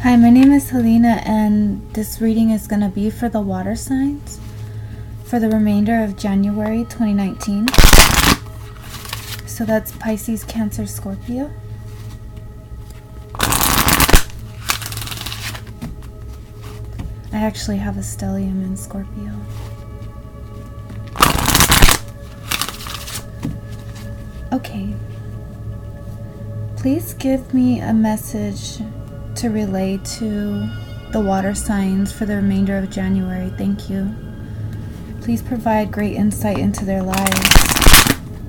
Hi, my name is Helena, and this reading is going to be for the water signs for the remainder of January 2019. So that's Pisces, Cancer, Scorpio. I actually have a stellium in Scorpio. Okay. Please give me a message to relay to the water signs for the remainder of January. Thank you. Please provide great insight into their lives.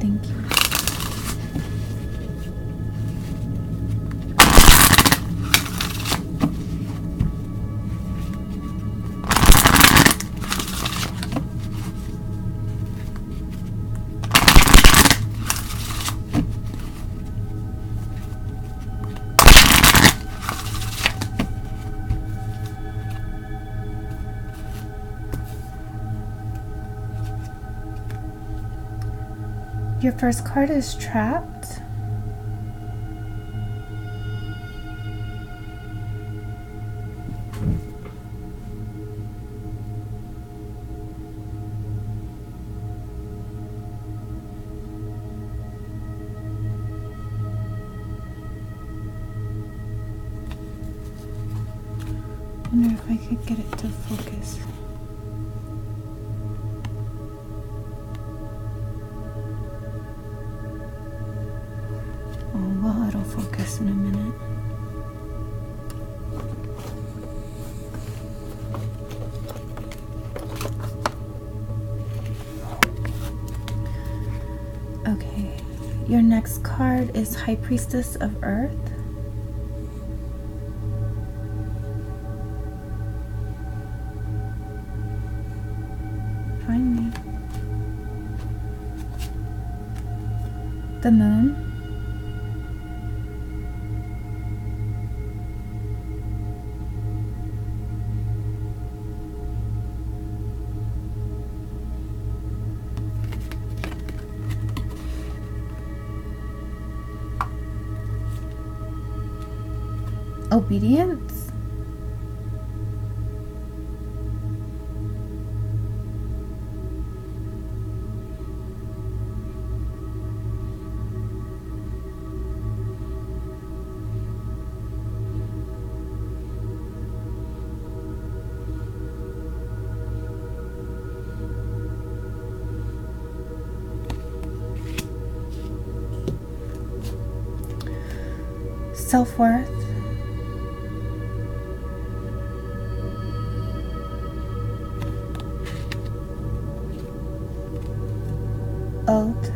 Thank you. Your first card is Trapped. I wonder if I could get it to focus. Oh, well, it'll focus in a minute. Okay, your next card is High Priestess of Earth. Find me. The Moon. Obedience. Self-worth. Oath.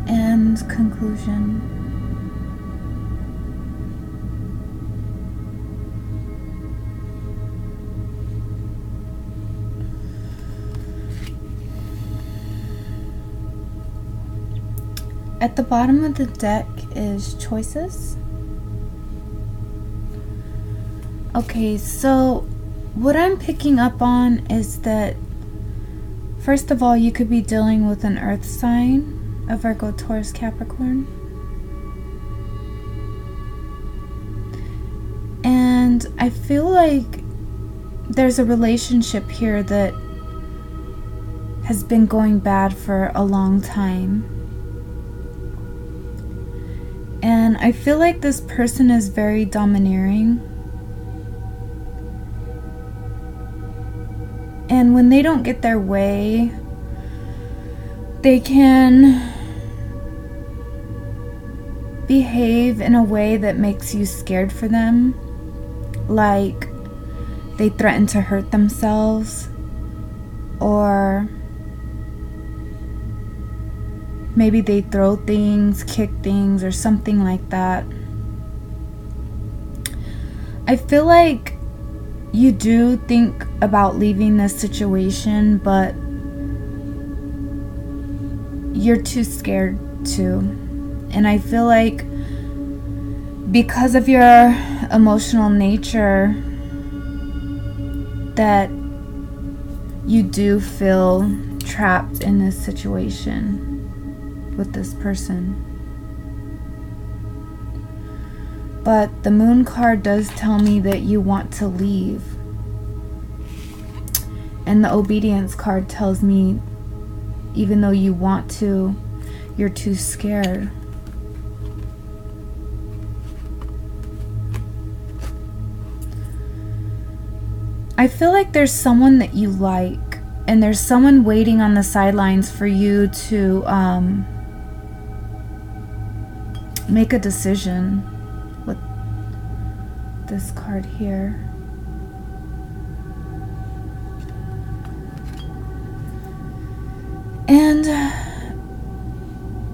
And conclusion. At the bottom of the deck is Choices. Okay, so what I'm picking up on is that, first of all, you could be dealing with an earth sign, a Virgo, Taurus, Capricorn. And I feel like there's a relationship here that has been going bad for a long time. And I feel like this person is very domineering. And when they don't get their way, they can behave in a way that makes you scared for them. Like they threaten to hurt themselves, or maybe they throw things, kick things, or something like that. I feel like you do think about leaving this situation, but you're too scared to. And I feel like because of your emotional nature that you do feel trapped in this situation with this person. But the Moon card does tell me that you want to leave. And the Obedience card tells me even though you want to, you're too scared. I feel like there's someone that you like, and there's someone waiting on the sidelines for you to make a decision with this card here. And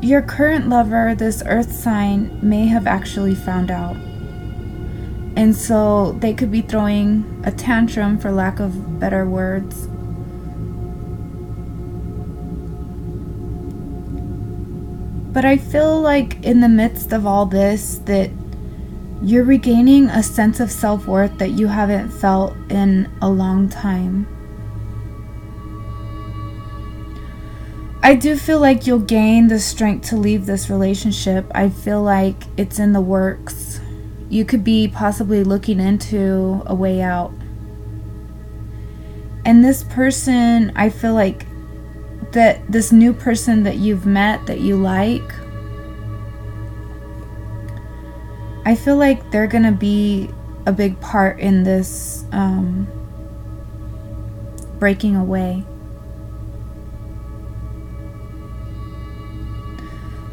your current lover, this earth sign, may have actually found out. And so they could be throwing a tantrum, for lack of better words. But I feel like in the midst of all this that you're regaining a sense of self-worth that you haven't felt in a long time. I do feel like you'll gain the strength to leave this relationship. I feel like it's in the works. You could be possibly looking into a way out. And this person, I feel like that this new person that you've met that you like, I feel like they're gonna be a big part in this breaking away.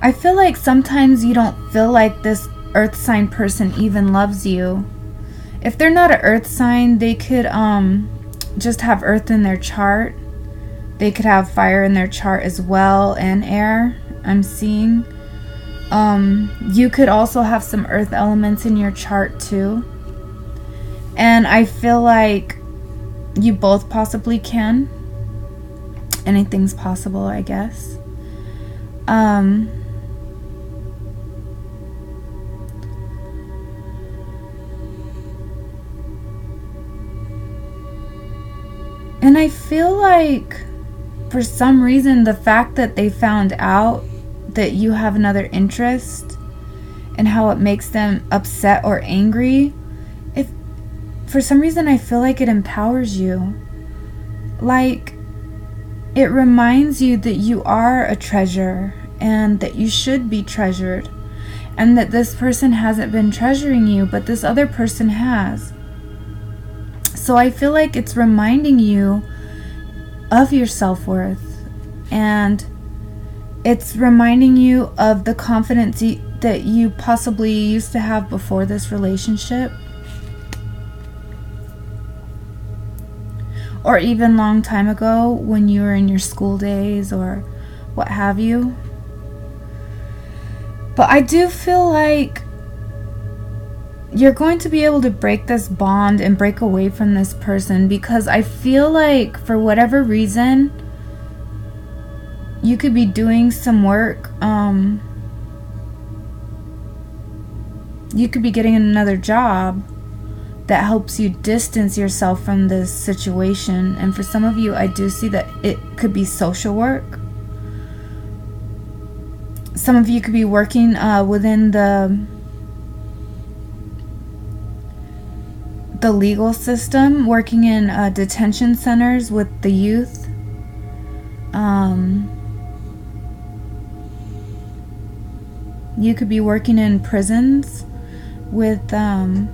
I feel like sometimes you don't feel like this earth sign person even loves you. If they're not an earth sign, they could just have earth in their chart. They could have fire in their chart as well, and air, I'm seeing. You could also have some earth elements in your chart too. And I feel like you both possibly can. Anything's possible, I guess. And I feel like for some reason the fact that they found out that you have another interest and how it makes them upset or angry, if for some reason I feel like it empowers you. Like it reminds you that you are a treasure and that you should be treasured, and that this person hasn't been treasuring you, but this other person has. So I feel like it's reminding you of your self-worth, and it's reminding you of the confidence that you possibly used to have before this relationship, or even long time ago when you were in your school days or what have you. But I do feel like you're going to be able to break this bond and break away from this person, because I feel like for whatever reason you could be doing some work. You could be getting another job that helps you distance yourself from this situation. And for some of you, I do see that it could be social work. Some of you could be working within the legal system, working in detention centers with the youth. You could be working in prisons with some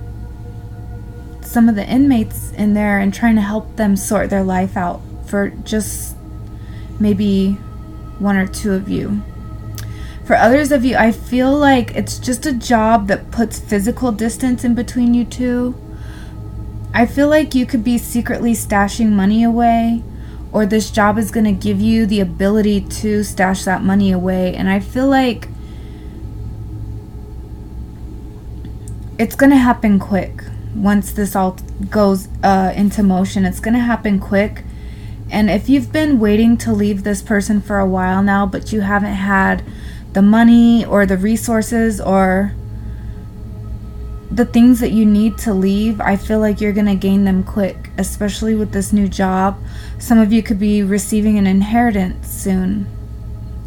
of the inmates in there and trying to help them sort their life out, for just maybe one or two of you. For others of you, I feel like it's just a job that puts physical distance in between you two. I feel like you could be secretly stashing money away, or this job is going to give you the ability to stash that money away. And I feel like it's going to happen quick. Once this all goes into motion, it's going to happen quick. And if you've been waiting to leave this person for a while now, but you haven't had the money or the resources or the things that you need to leave, I feel like you're going to gain them quick, especially with this new job. Some of you could be receiving an inheritance soon.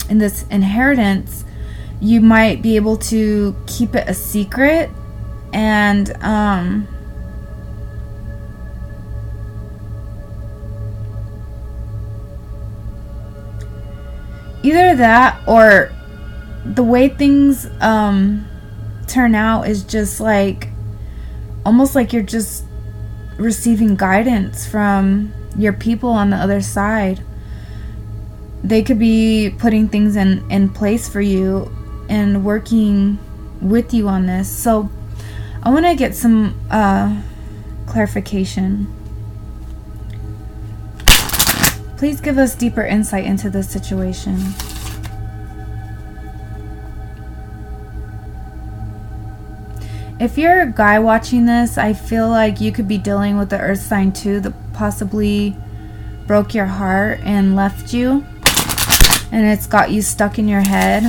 In this inheritance, you might be able to keep it a secret, and either that or the way things turn out is just like almost like you're just receiving guidance from your people on the other side. They could be putting things in place for you and working with you on this. So I want to get some clarification. Please give us deeper insight into this situation. If you're a guy watching this, I feel like you could be dealing with the earth sign too that possibly broke your heart and left you, and it's got you stuck in your head.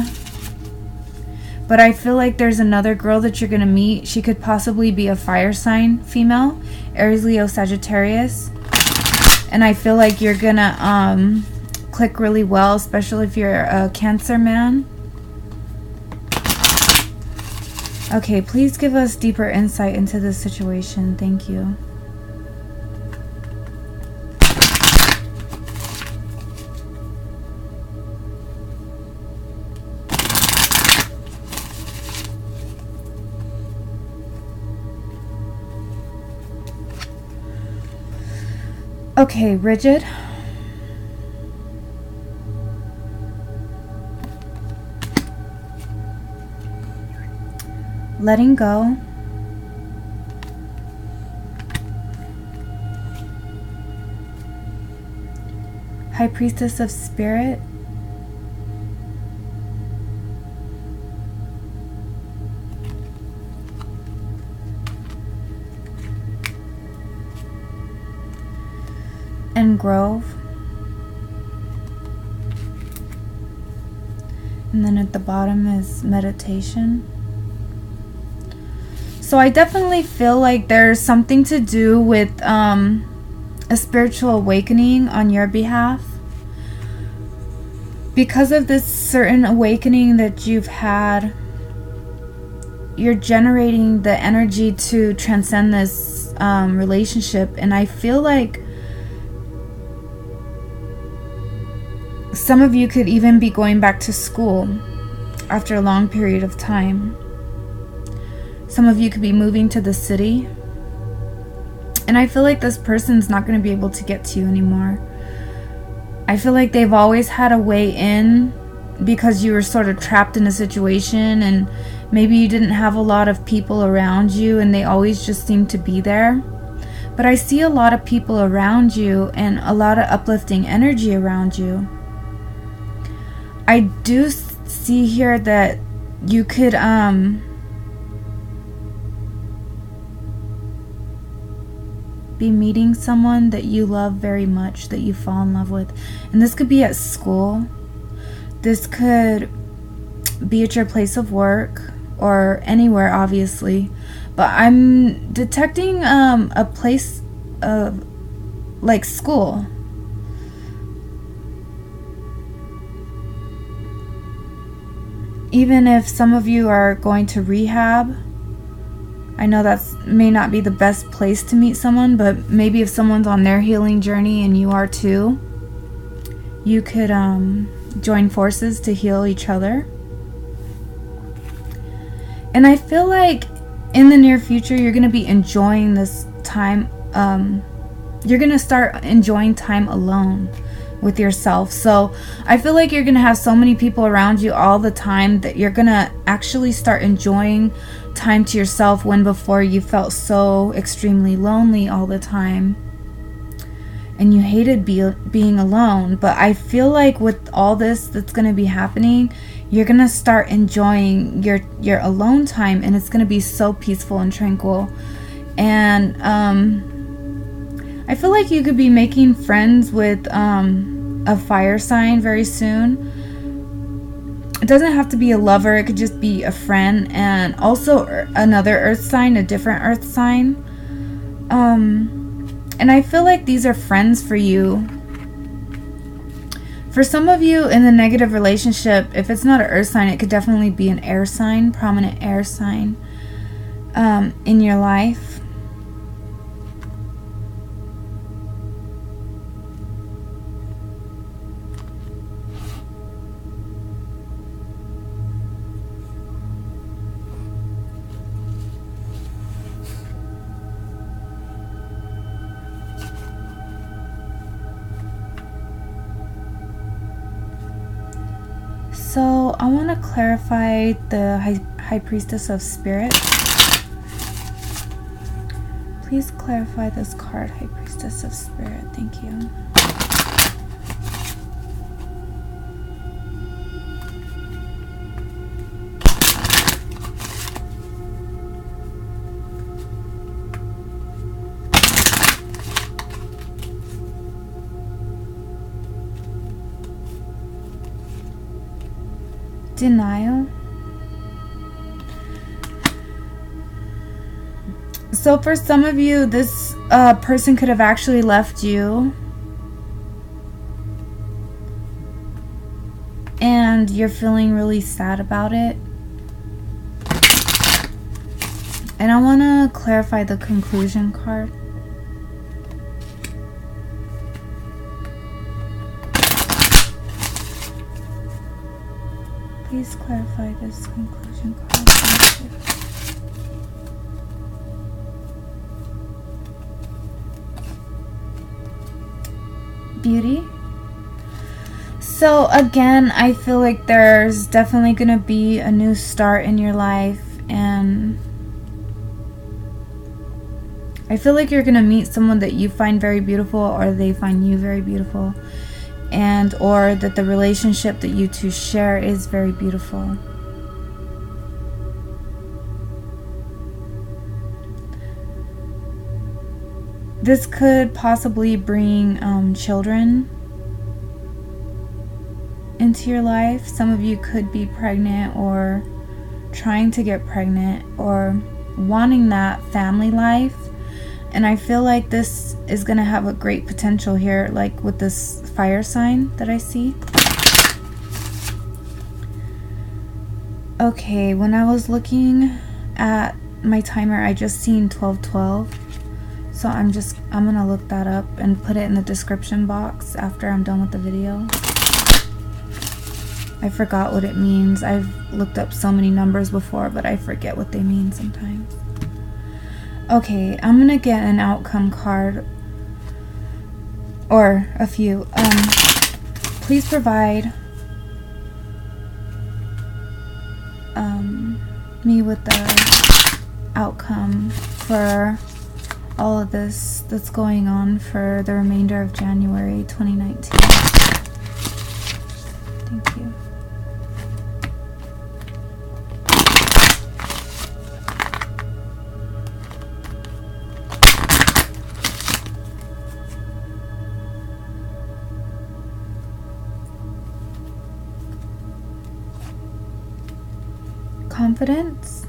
But I feel like there's another girl that you're going to meet. She could possibly be a fire sign female, Aries, Leo, Sagittarius. And I feel like you're going to click really well, especially if you're a Cancer man. Okay, please give us deeper insight into this situation. Thank you. Okay, rigid. Letting go. High Priestess of Spirit. And Grove. And then at the bottom is meditation. So I definitely feel like there's something to do with a spiritual awakening on your behalf. Because of this certain awakening that you've had, you're generating the energy to transcend this relationship. And I feel like some of you could even be going back to school after a long period of time. Some of you could be moving to the city. And I feel like this person's not going to be able to get to you anymore. I feel like they've always had a way in because you were sort of trapped in a situation, and maybe you didn't have a lot of people around you and they always just seemed to be there. But I see a lot of people around you and a lot of uplifting energy around you. I do see here that you could be meeting someone that you love very much, that you fall in love with. And this could be at school. This could be at your place of work or anywhere, obviously. But I'm detecting a place of like school. Even if some of you are going to rehab, I know that may not be the best place to meet someone, but maybe if someone's on their healing journey and you are too, you could join forces to heal each other. And I feel like in the near future, you're going to be enjoying this time. You're going to start enjoying time alone with yourself. So I feel like you're going to have so many people around you all the time that you're going to actually start enjoying time to yourself, when before you felt so extremely lonely all the time and you hated being alone. But I feel like with all this that's going to be happening, you're going to start enjoying your alone time, and it's going to be so peaceful and tranquil. And I feel like you could be making friends with a fire sign very soon. It doesn't have to be a lover, it could just be a friend, and also another earth sign, a different earth sign. And I feel like these are friends for you. For some of you in the negative relationship, if it's not an earth sign, it could definitely be an air sign, prominent air sign in your life. So I want to clarify the High Priestess of Spirit. Please clarify this card, High Priestess of Spirit. Thank you. Denial. So for some of you, this person could have actually left you, and you're feeling really sad about it. And I want to clarify the conclusion card. Please clarify this conclusion card. Thank you. Beauty. So again, I feel like there's definitely going to be a new start in your life, and I feel like you're going to meet someone that you find very beautiful, or they find you very beautiful. And or that the relationship that you two share is very beautiful. This could possibly bring children into your life. Some of you could be pregnant or trying to get pregnant or wanting that family life. And I feel like this is going to have a great potential here, like with this fire sign that I see. Okay, when I was looking at my timer, I just seen 12:12. So I'm going to look that up and put it in the description box after I'm done with the video. I forgot what it means. I've looked up so many numbers before, but I forget what they mean sometimes. Okay, I'm gonna get an outcome card, or a few. Please provide me with the outcome for all of this that's going on for the remainder of January 2019. Thank you. Confidence.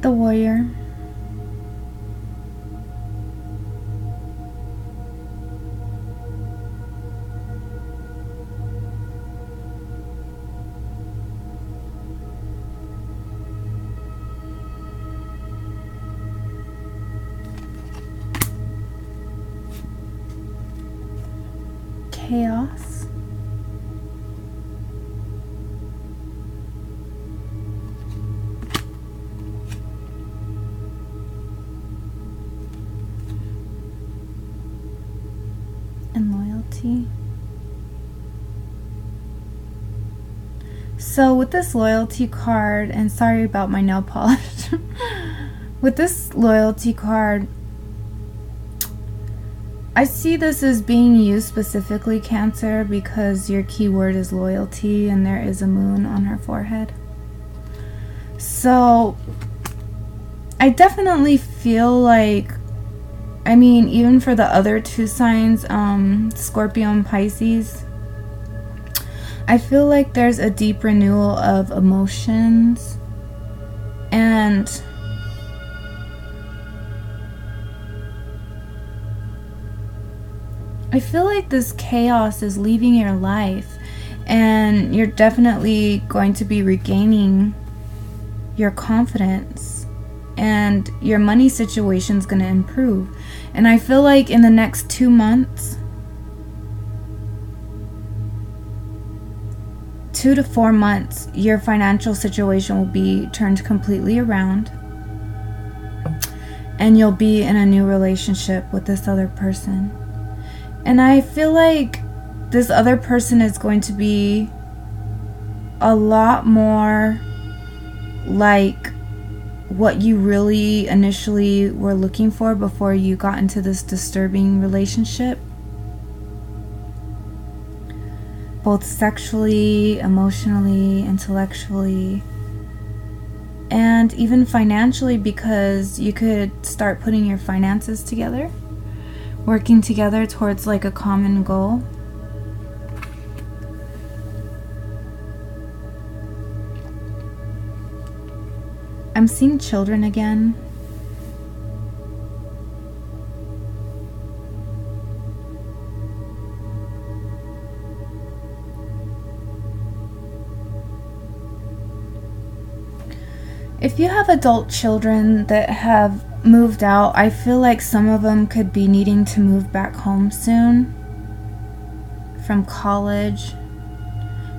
The Warrior. Chaos. And loyalty. So with this loyalty card, and sorry about my nail polish, with this loyalty card, I see this as being used specifically, Cancer, because your keyword is loyalty and there is a moon on her forehead. So I definitely feel like, I mean, even for the other two signs, Scorpio and Pisces, I feel like there's a deep renewal of emotions, and I feel like this chaos is leaving your life, and you're definitely going to be regaining your confidence, and your money situation is going to improve. And I feel like in the next 2 months, 2 to 4 months, your financial situation will be turned completely around, and you'll be in a new relationship with this other person. And I feel like this other person is going to be a lot more like what you really initially were looking for before you got into this disturbing relationship. Both sexually, emotionally, intellectually, and even financially, because you could start putting your finances together, working together towards like a common goal. I'm seeing children again. If you have adult children that have moved out, I feel like some of them could be needing to move back home soon from college.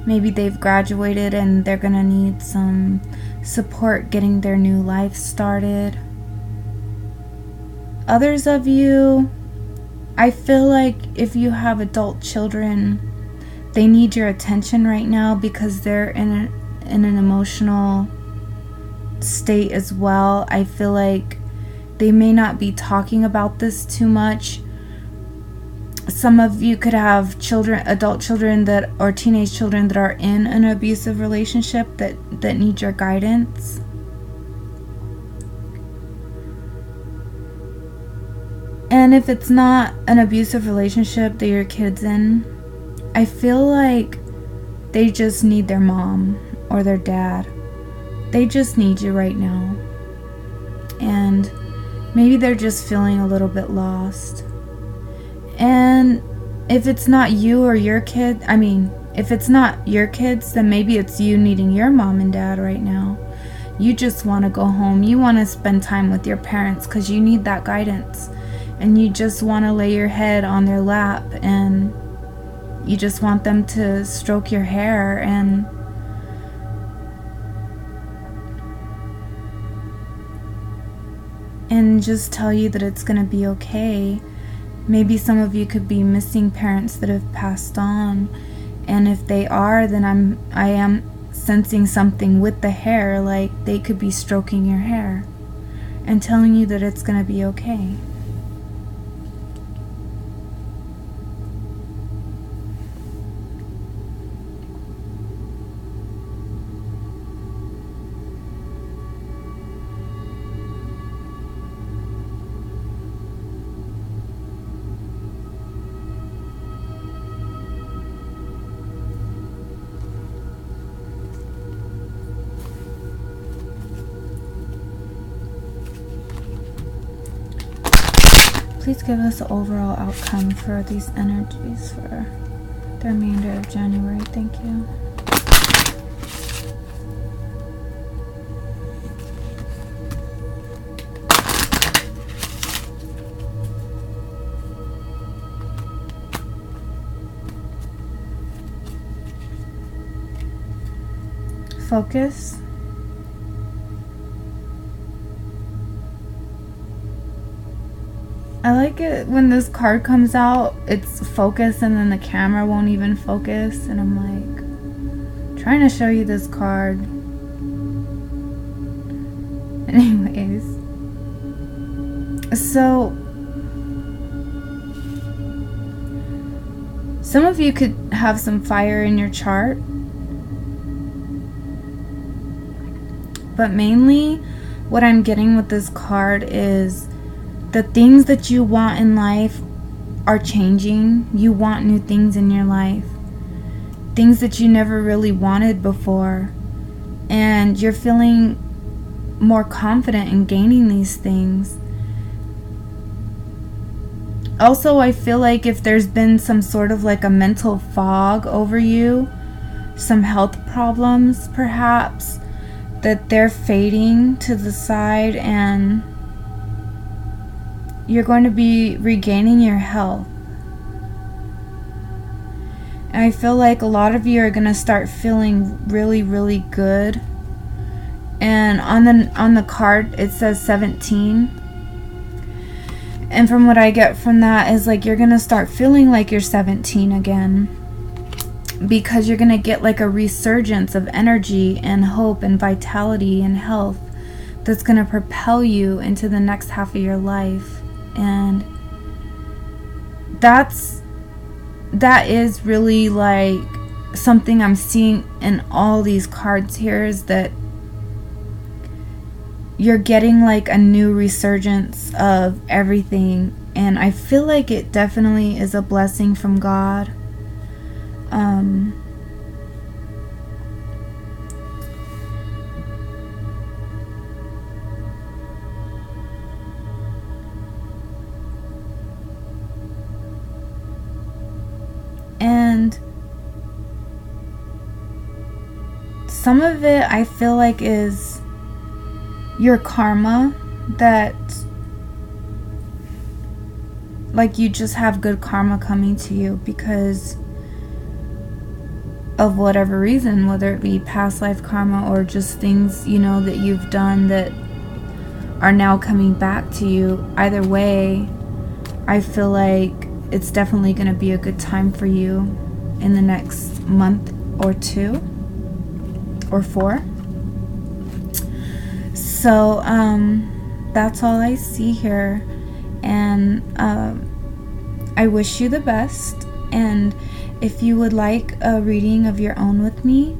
Maybe they've graduated and they're gonna need some support getting their new life started. Others of you, I feel like if you have adult children, they need your attention right now because they're in an emotional state as well. I feel like they may not be talking about this too much. Some of you could have children, adult children that, or teenage children that are in an abusive relationship that need your guidance. And if it's not an abusive relationship that your kid's in, I feel like they just need their mom or their dad. They just need you right now. And maybe they're just feeling a little bit lost. And if it's not you or your kid, I mean, if it's not your kids, then maybe it's you needing your mom and dad right now. You just want to go home. You want to spend time with your parents because you need that guidance. And you just want to lay your head on their lap and you just want them to stroke your hair and just tell you that it's going to be okay. Maybe some of you could be missing parents that have passed on, and if they are, then I am sensing something with the hair, like they could be stroking your hair and telling you that it's going to be okay. Please give us the overall outcome for these energies for the remainder of January. Thank you. Focus. I like it when this card comes out, it's focus and then the camera won't even focus, and I'm like trying to show you this card. Anyways, so Some of you could have some fire in your chart, but mainly what I'm getting with this card is the things that you want in life are changing. You want new things in your life, things that you never really wanted before, and you're feeling more confident in gaining these things. Also, I feel like if there's been some sort of like a mental fog over you, some health problems perhaps, that they're fading to the side and you're going to be regaining your health. And I feel like a lot of you are going to start feeling really, really good. And on the card it says 17. And from what I get from that is like you're going to start feeling like you're 17 again. Because you're going to get like a resurgence of energy and hope and vitality and health that's going to propel you into the next half of your life. And that is really like something I'm seeing in all these cards here, is that you're getting like a new resurgence of everything. And I feel like it definitely is a blessing from God. And some of it I feel like is your karma, that like you just have good karma coming to you because of whatever reason, whether it be past life karma or just things, you know, that you've done that are now coming back to you. Either way, I feel like it's definitely going to be a good time for you in the next month or 2 or 4. So that's all I see here, and I wish you the best. And if you would like a reading of your own with me,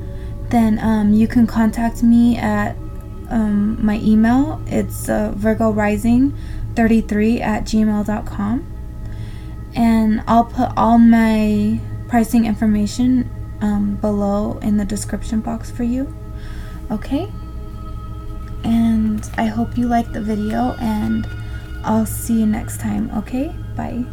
then you can contact me at my email. It's virgorising33@gmail.com, and I'll put all my pricing information below in the description box for you. Okay, and I hope you liked the video, and I'll see you next time. Okay, bye.